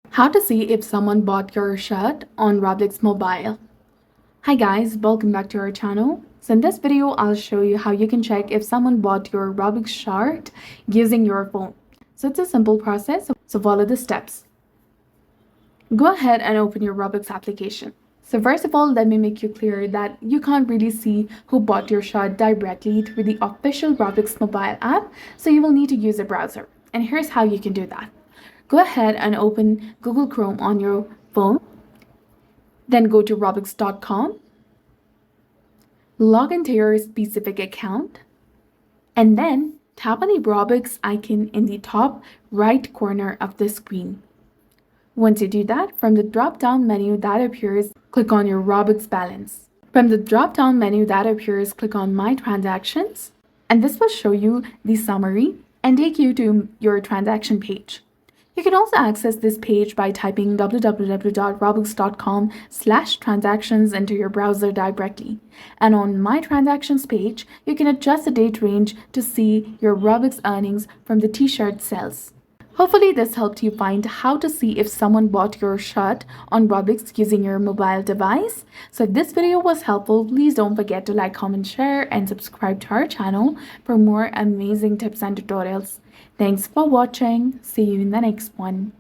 How to see if someone bought your shirt on Roblox mobile. Hi guys, welcome back to our channel. So in this video, I'll show you how you can check if someone bought your Roblox shirt using your phone. So it's a simple process, so follow the steps. Go ahead and open your Roblox application. So first of all, let me make you clear that you can't really see who bought your shirt directly through the official Roblox mobile app, so you will need to use a browser. And here's how you can do that. Go ahead and open Google Chrome on your phone. Then go to robux.com, log into your specific account, and then tap on the Robux icon in the top right corner of the screen. Once you do that, from the drop-down menu that appears, click on your Robux balance. From the drop-down menu that appears, click on My Transactions, and this will show you the summary and take you to your transaction page. You can also access this page by typing www.robux.com/transactions into your browser directly. And on My Transactions page, you can adjust the date range to see your Robux earnings from the t-shirt sales. Hopefully this helped you find how to see if someone bought your shirt on Roblox using your mobile device. So if this video was helpful, please don't forget to like, comment, share, and subscribe to our channel for more amazing tips and tutorials. Thanks for watching. See you in the next one.